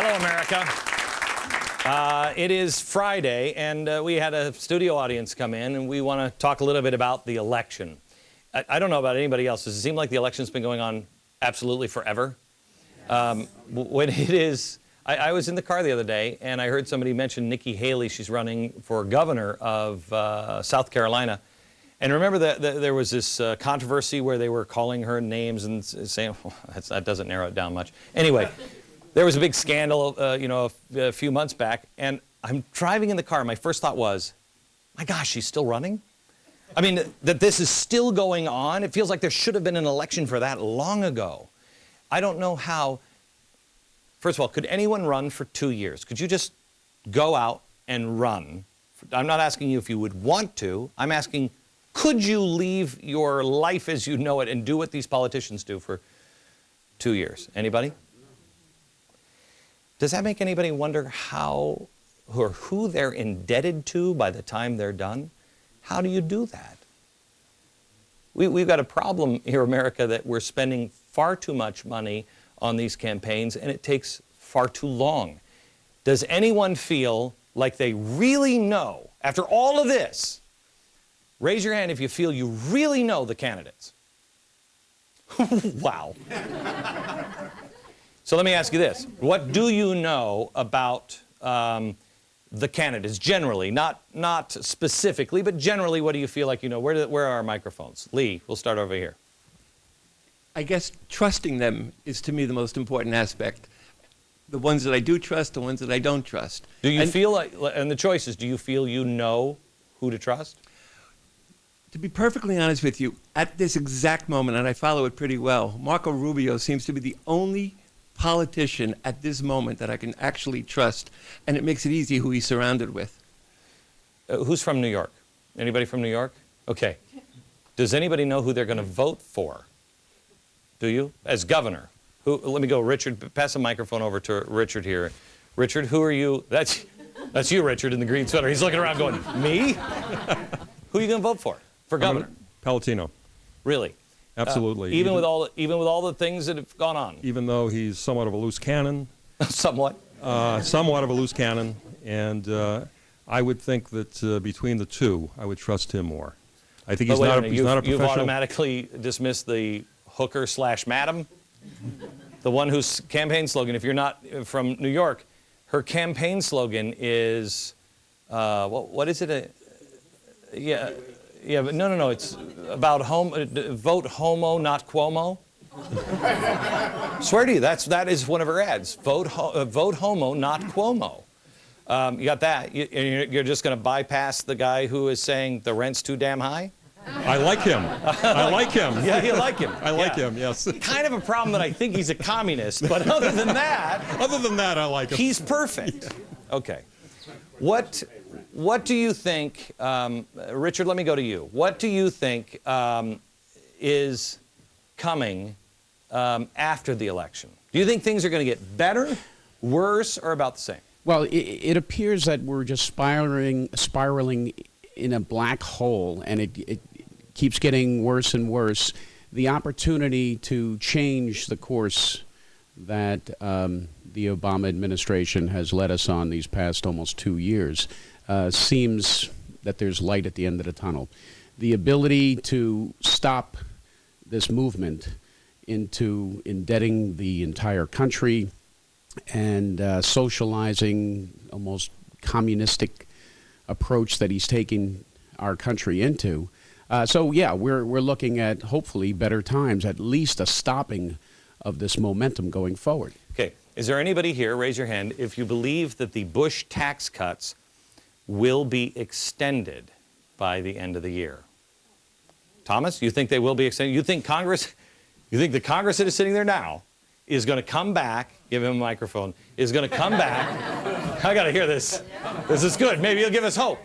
Hello, America. It is Friday, and we had a studio audience come in, and we want to talk a little bit about the election. I don't know about anybody else. Does it seem like the election's been going on absolutely forever? When it is, I was in the car the other day, and I heard somebody mention Nikki Haley. She's running for governor of South Carolina. And remember that there was this controversy where they were calling her names and saying, well, that doesn't narrow it down much. Anyway. There was a big scandal, a few months back, and I'm driving in the car. My first thought was, my gosh, she's still running? I mean, that this is still going on? It feels like there should have been an election for that long ago. I don't know how. First of all, could anyone run for 2 years? Could you just go out and run? I'm not asking you if you would want to. I'm asking, could you leave your life as you know it and do what these politicians do for 2 years? Anybody? Does that make anybody wonder how or who they're indebted to by the time they're done? How do you do that? We've got a problem here in America that we're spending far too much money on these campaigns, and it takes far too long. Does anyone feel like they really know, after all of this, raise your hand if you feel you really know the candidates. Wow. So let me ask you this. What do you know about the candidates generally? Not specifically, but generally, what do you feel like you know? Where are our microphones? Lee, we'll start over here. I guess trusting them is, to me, the most important aspect. The ones that I do trust, the ones that I don't trust. Do you feel like, and the choices, do you feel you know who to trust? To be perfectly honest with you, at this exact moment, and I follow it pretty well, Marco Rubio seems to be the only politician at this moment that I can actually trust, and it makes it easy who he's surrounded with. Who's from New York? Anybody from New York? Okay. Does anybody know who they're going to vote for? Do you? As governor? Let me go, Richard. Pass the microphone over to Richard here. Richard, who are you? That's you, Richard, in the green sweater. He's looking around going, me? Who are you going to vote for governor? Palatino. Really? Absolutely. Even with all the things that have gone on. Even though he's somewhat of a loose cannon. Somewhat. Somewhat of a loose cannon, and I would think that between the two, I would trust him more. I think he's not a professional. You've automatically dismissed the hooker/madam, the one whose campaign slogan, if you're not from New York, her campaign slogan is, what is it? Yeah, but no, it's about vote homo, not Cuomo. Swear to you, that is one of her ads. Vote homo, not Cuomo. You got that? You're just going to bypass the guy who is saying the rent's too damn high? I like him. I like him. Yeah, you like him. I like him, yes. Kind of a problem that I think he's a communist, but other than that... Other than that, I like him. He's perfect. Yeah. Okay. What do you think, Richard, let me go to you. What do you think is coming after the election? Do you think things are going to get better, worse, or about the same? Well, it appears that we're just spiraling in a black hole, and it keeps getting worse and worse. The opportunity to change the course that the Obama administration has led us on these past almost 2 years seems that there's light at the end of the tunnel. The ability to stop this movement into indebting the entire country and socializing almost communistic approach that he's taking our country into. So yeah, we're looking at hopefully better times, at least a stopping of this momentum going forward. Okay, is there anybody here, raise your hand, if you believe that the Bush tax cuts will be extended by the end of the year? Thomas, you think they will be extended? You think the Congress that is sitting there now is going to come back, give him a microphone, is going to come back, I got to hear this, this is good, maybe he'll give us hope,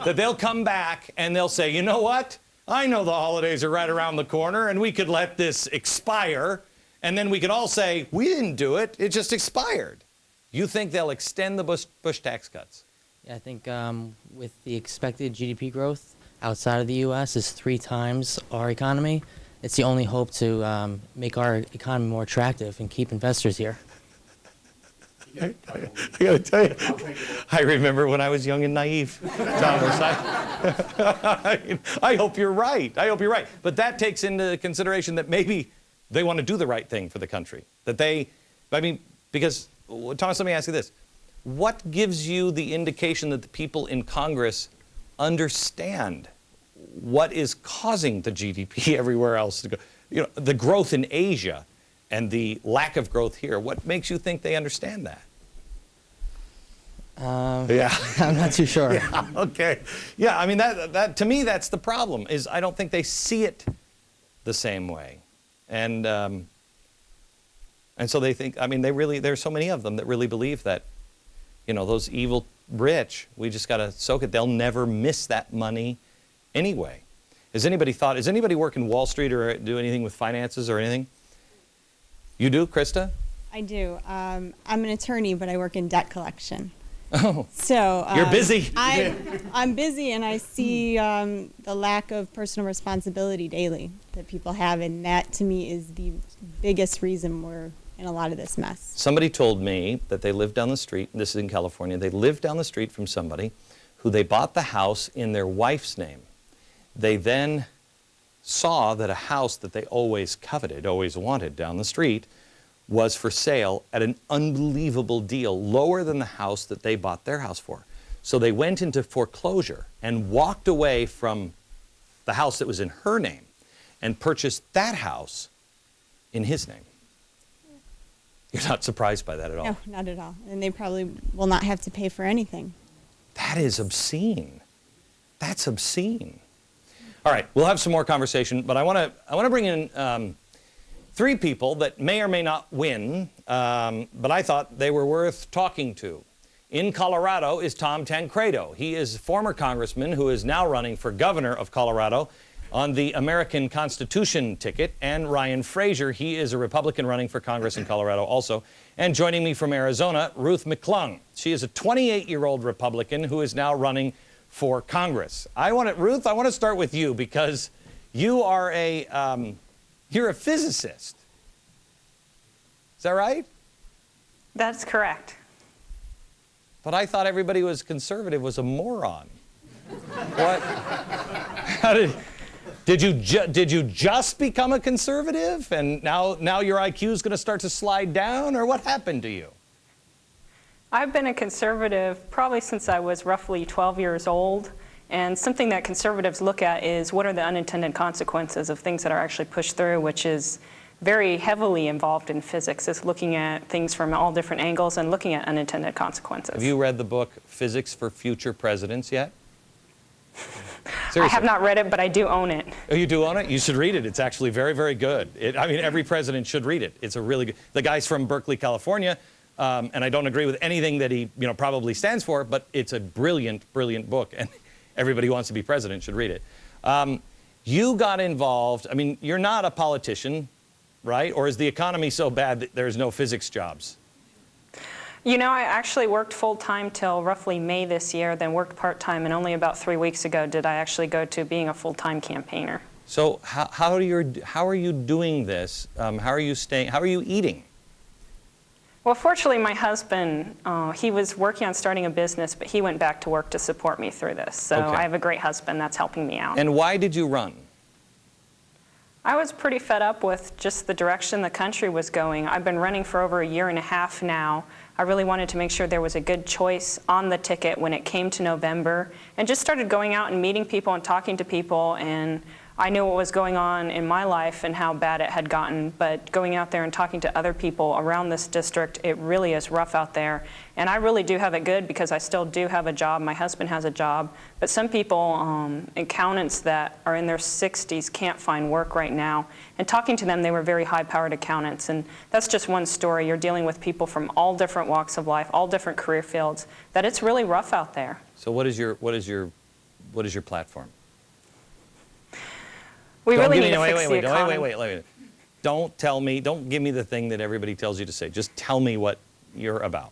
that they'll come back and they'll say, you know what, I know the holidays are right around the corner and we could let this expire, and then we could all say, we didn't do it, it just expired. You think they'll extend the Bush tax cuts? Yeah, I think with the expected GDP growth outside of the U.S. is 3 times our economy. It's the only hope to make our economy more attractive and keep investors here. I got to tell you, I remember when I was young and naive, Thomas. I hope you're right. I hope you're right. But that takes into consideration that maybe they want to do the right thing for the country. Because, Thomas, let me ask you this. What gives you the indication that the people in Congress understand what is causing the GDP everywhere else to go? You know, the growth in Asia and the lack of growth here. What makes you think they understand that? Yeah. I'm not too sure. Yeah, okay. Yeah, I mean, that to me, that's the problem, is I don't think they see it the same way. And so they think, I mean, there's so many of them that really believe that, you know, those evil rich, we just got to soak it. They'll never miss that money anyway. Does anybody work in Wall Street or do anything with finances or anything? You do, Krista? I do. I'm an attorney, but I work in debt collection. Oh, so you're busy. I'm busy, and I see the lack of personal responsibility daily that people have, and that to me is the biggest reason we're in a lot of this mess. Somebody told me that they lived down the street, this is in California, they lived down the street from somebody who they bought the house in their wife's name. They then saw that a house that they always coveted, always wanted down the street, was for sale at an unbelievable deal, lower than the house that they bought their house for. So they went into foreclosure and walked away from the house that was in her name and purchased that house in his name. You're not surprised by that at all? No, not at all. And they probably will not have to pay for anything. That is obscene. That's obscene. All right, we'll have some more conversation, but I want to bring in three people that may or may not win, but I thought they were worth talking to. In Colorado is Tom Tancredo. He is a former congressman who is now running for governor of Colorado on the American Constitution ticket, and Ryan Frazier. He is a Republican running for Congress in Colorado also. And joining me from Arizona, Ruth McClung. She is a 28-year-old Republican who is now running for Congress. Ruth, I want to start with you because you are you're a physicist. Is that right? That's correct. But I thought everybody who was conservative was a moron. What? Did you just become a conservative and now your IQ is going to start to slide down, or what happened to you? I've been a conservative probably since I was roughly 12 years old, and something that conservatives look at is what are the unintended consequences of things that are actually pushed through, which is very heavily involved in physics, is looking at things from all different angles and looking at unintended consequences. Have you read the book Physics for Future Presidents yet? Seriously. I have not read it, but I do own it. Oh, you do own it? You should read it. It's actually very, very good. I mean, every president should read it. It's a really good. The guy's from Berkeley, California, and I don't agree with anything that he, probably stands for, but it's a brilliant, brilliant book, and everybody who wants to be president should read it. You got involved. I mean, you're not a politician, right? Or is the economy so bad that there's no physics jobs? I actually worked full-time till roughly May this year, then worked part-time, and only about 3 weeks ago did I actually go to being a full-time campaigner. So how are you doing this? How are you staying? How are you eating? Well, fortunately, my husband, he was working on starting a business, but he went back to work to support me through this. So Okay. I have a great husband that's helping me out. And why did you run? I was pretty fed up with just the direction the country was going. I've been running for over 1.5 years now. I really wanted to make sure there was a good choice on the ticket when it came to November, and just started going out and meeting people and talking to people, and I knew what was going on in my life and how bad it had gotten, but going out there and talking to other people around this district, it really is rough out there. And I really do have it good because I still do have a job. My husband has a job, but some people, accountants that are in their 60s, can't find work right now. And talking to them, they were very high-powered accountants, and that's just one story. You're dealing with people from all different walks of life, all different career fields, that it's really rough out there. So what is your platform? We Don't really give need me- to fix the economy. Wait. Don't give me the thing that everybody tells you to say. Just tell me what you're about.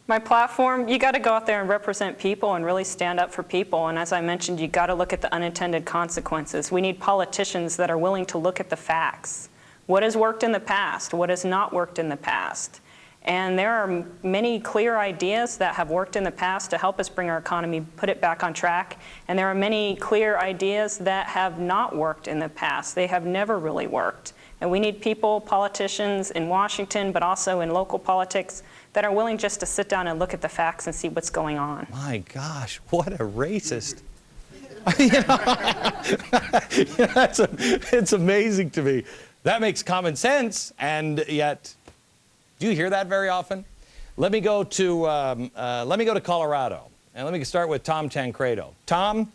My platform, you got to go out there and represent people and really stand up for people. And as I mentioned, you got to look at the unintended consequences. We need politicians that are willing to look at the facts. What has worked in the past? What has not worked in the past? And there are many clear ideas that have worked in the past to help us bring our economy, put it back on track. And there are many clear ideas that have not worked in the past. They have never really worked. And we need people, politicians in Washington, but also in local politics, that are willing just to sit down and look at the facts and see what's going on. My gosh, what a racist. It's amazing to me. That makes common sense, and yet, do you hear that very often? Let me go to Colorado, and let me start with Tom Tancredo. Tom,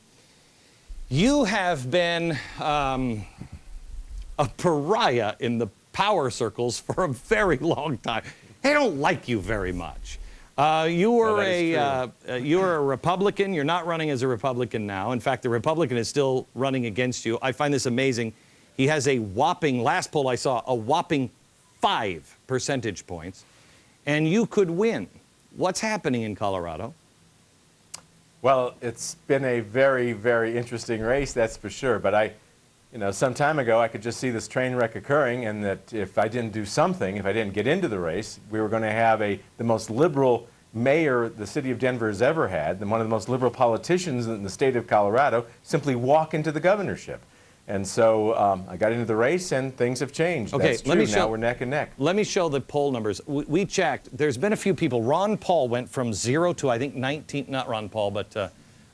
you have been a pariah in the power circles for a very long time. They don't like you very much. You were a Republican. You're not running as a Republican now. In fact, the Republican is still running against you. I find this amazing. He has a whopping, last poll I saw, a whopping 5 percentage points, and you could win. What's happening in Colorado? Well, it's been a very, very interesting race, that's for sure. But some time ago, I could just see this train wreck occurring, and that if I didn't do something, if I didn't get into the race, we were going to have the most liberal mayor the city of Denver has ever had, and one of the most liberal politicians in the state of Colorado, simply walk into the governorship. And so I got into the race, and things have changed. Okay, That's true. Now we're neck and neck. Let me show the poll numbers. We checked. There's been a few people. Ron Paul went from 0 to, I think, 19, not Ron Paul, but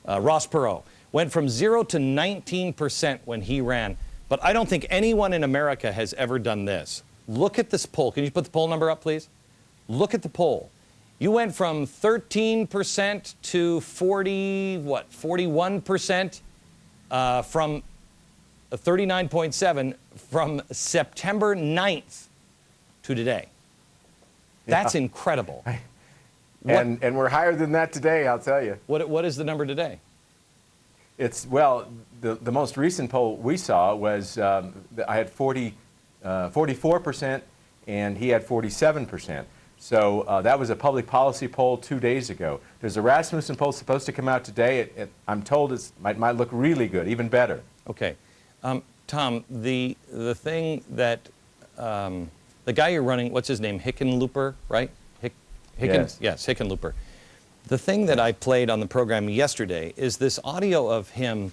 Ross Perot, went from 0 to 19% when he ran. But I don't think anyone in America has ever done this. Look at this poll. Can you put the poll number up, please? Look at the poll. You went from 13% to 41% from 39.7 from September 9th to today. That's incredible. And we're higher than that today, I'll tell you. What is the number today? It's, well, the most recent poll we saw was I had 44% and he had 47%. So that was a public policy poll 2 days ago. There's a Rasmussen poll supposed to come out today. I'm told it might look really good, even better. Okay. Tom, the thing that the guy you're running, what's his name? Hickenlooper, right? Yes. Yes, Hickenlooper. The thing that I played on the program yesterday is this audio of him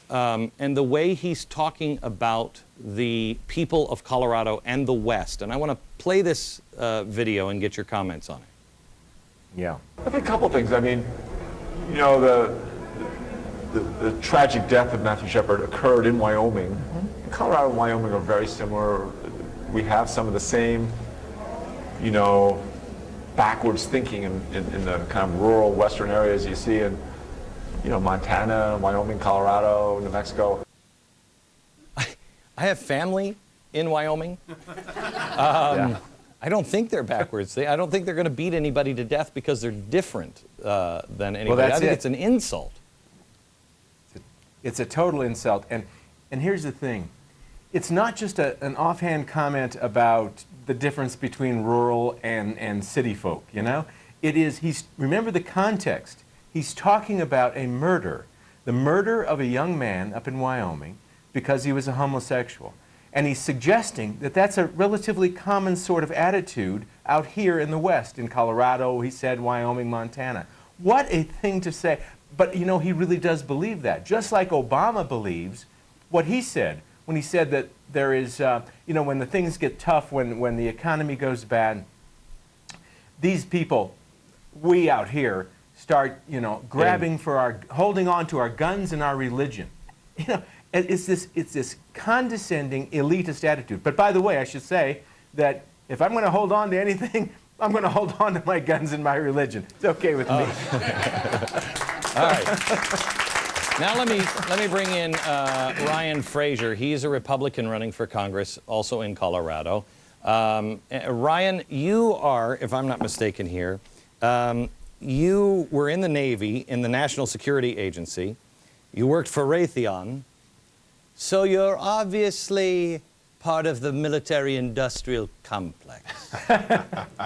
and the way he's talking about the people of Colorado and the West. And I want to play this video and get your comments on it. Yeah. I think a couple things. I mean, you know, the tragic death of Matthew Shepard occurred in Wyoming. Colorado and Wyoming are very similar. We have some of the same, you know, backwards thinking in the kind of rural western areas you see in, you know, Montana, Wyoming, Colorado, New Mexico. I have family in Wyoming. Yeah. I don't think they're backwards. I don't think they're going to beat anybody to death because they're different than anybody. Well, I think it's an insult. It's a total insult. And here's the thing. It's not just an offhand comment about the difference between rural and city folk, you know? It is, remember the context. He's talking about a murder, the murder of a young man up in Wyoming because he was a homosexual. And he's suggesting that that's a relatively common sort of attitude out here in the West, in Colorado, he said, Wyoming, Montana. What a thing to say. But, you know, he really does believe that. Just like Obama believes what he said when he said that there is, you know, when the things get tough, when the economy goes bad, these people, we out here, start, you know, grabbing for holding on to our guns and our religion. You know, it's this condescending, elitist attitude. But by the way, I should say that if I'm going to hold on to anything, I'm going to hold on to my guns and my religion. It's okay with me. All right. Now let me bring in Ryan Frazier. He's a Republican running for Congress, also in Colorado. Ryan, you are, if I'm not mistaken here, you were in the Navy, in the National Security Agency. You worked for Raytheon. So you're obviously part of the military-industrial complex.